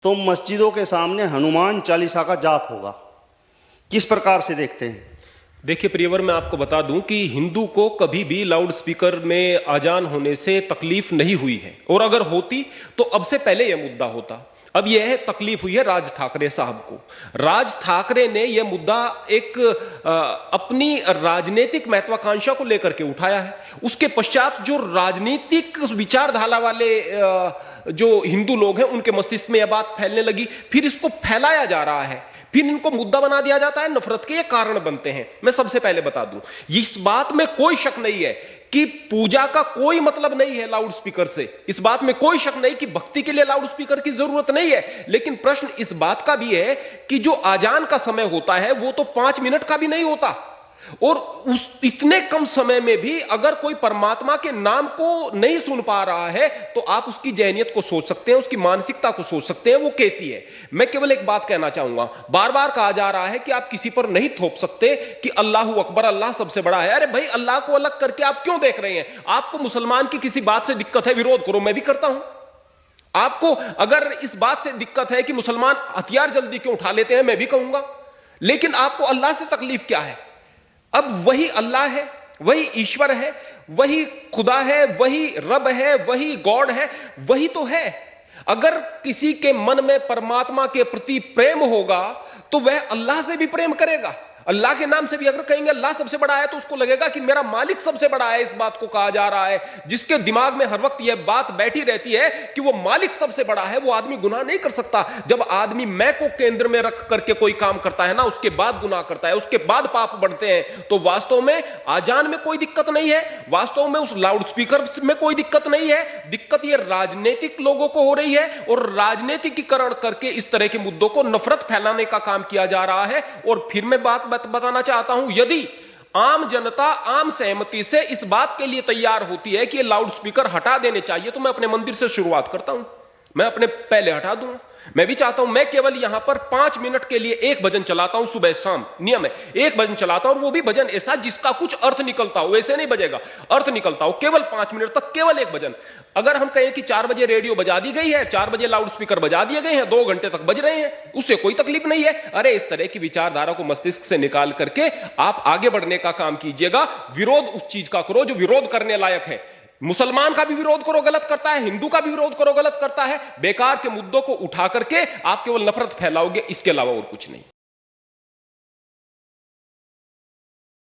तो मस्जिदों के सामने हनुमान चालीसा का जाप होगा। किस प्रकार से देखते हैं? देखिए प्रियवर, मैं आपको बता दूं कि हिंदू को कभी भी लाउड स्पीकर में अजान होने से तकलीफ नहीं हुई है, और अगर होती तो अब से पहले यह मुद्दा होता। अब यह तकलीफ हुई है राज ठाकरे साहब को। राज ठाकरे ने यह मुद्दा एक अपनी राजनीतिक महत्वाकांक्षा को लेकर के उठाया है। उसके पश्चात जो राजनीतिक विचारधारा वाले जो हिंदू लोग हैं उनके मस्तिष्क में यह बात फैलने लगी, फिर इसको फैलाया जा रहा है, फिर इनको मुद्दा बना दिया जाता है, नफरत के ये कारण बनते हैं। मैं सबसे पहले बता दूं, इस बात में कोई शक नहीं है कि पूजा का कोई मतलब नहीं है लाउड स्पीकर से। इस बात में कोई शक नहीं कि भक्ति के लिए लाउड स्पीकर की जरूरत नहीं है। लेकिन प्रश्न इस बात का भी है कि जो आजान का समय होता है वो तो 5 मिनट का भी नहीं होता, और उस इतने कम समय में भी अगर कोई परमात्मा के नाम को नहीं सुन पा रहा है तो आप उसकी जहनियत को सोच सकते हैं, उसकी मानसिकता को सोच सकते हैं वो कैसी है। मैं केवल एक बात कहना चाहूंगा, बार बार कहा जा रहा है कि आप किसी पर नहीं थोप सकते कि अल्लाह अकबर, अल्लाह सबसे बड़ा है। अरे भाई, अल्लाह को अलग करके आप क्यों देख रहे हैं? आपको मुसलमान की किसी बात से दिक्कत है, विरोध करो, मैं भी करता हूं। आपको अगर इस बात से दिक्कत है कि मुसलमान हथियार जल्दी क्यों उठा लेते हैं, मैं भी कहूंगा। लेकिन आपको अल्लाह से तकलीफ क्या है? अब वही अल्लाह है, वही ईश्वर है, वही खुदा है, वही रब है, वही गॉड है, वही तो है। अगर किसी के मन में परमात्मा के प्रति प्रेम होगा तो वह अल्लाह से भी प्रेम करेगा। अल्लाह के नाम से भी अगर कहेंगे अल्लाह सबसे बड़ा है तो उसको लगेगा कि मेरा मालिक सबसे बड़ा है। इस बात को कहा जा रहा है। जिसके दिमाग में हर वक्त यह बात बैठी रहती है कि वो मालिक सबसे बड़ा है, वो आदमी गुनाह नहीं कर सकता। जब आदमी मैं को केंद्र में रख करके कोई काम करता है ना, उसके बाद गुनाह करता है, उसके बाद पाप बढ़ते हैं। तो वास्तव में आजान में कोई दिक्कत नहीं है, वास्तव में उस लाउड स्पीकर में कोई दिक्कत नहीं है। दिक्कत यह राजनीतिक लोगों को हो रही है, और राजनीतिकीकरण करके इस तरह के मुद्दों को नफरत फैलाने का काम किया जा रहा है। और फिर मैं बात बताना चाहता हूं, यदि आम जनता आम सहमति से इस बात के लिए तैयार होती है कि ये लाउड स्पीकर हटा देने चाहिए, तो मैं अपने मंदिर से शुरुआत करता हूं, मैं अपने पहले हटा दूंगा। मैं भी चाहता हूं, मैं केवल यहां पर 5 मिनट के लिए एक भजन चलाता हूं, सुबह शाम नियम है, एक भजन चलाता हूं, और वो भी भजन ऐसा जिसका कुछ अर्थ निकलता हो, वैसे नहीं बजेगा, अर्थ निकलता हो, केवल 5 मिनट तक केवल एक भजन। अगर हम कहें कि 4 बजे रेडियो बजा दी गई है, 4 बजे लाउड स्पीकर बजा दिए गए हैं, 2 घंटे तक बज रहे हैं, उससे कोई तकलीफ नहीं है। अरे इस तरह की विचारधारा को मस्तिष्क से निकाल करके आप आगे बढ़ने का काम कीजिएगा। विरोध उस चीज का करो जो विरोध करने लायक है। मुसलमान का भी विरोध करो, गलत करता है, हिंदू का भी विरोध करो, गलत करता है। बेकार के मुद्दों को उठा करके आप केवल नफरत फैलाओगे, इसके अलावा और कुछ नहीं।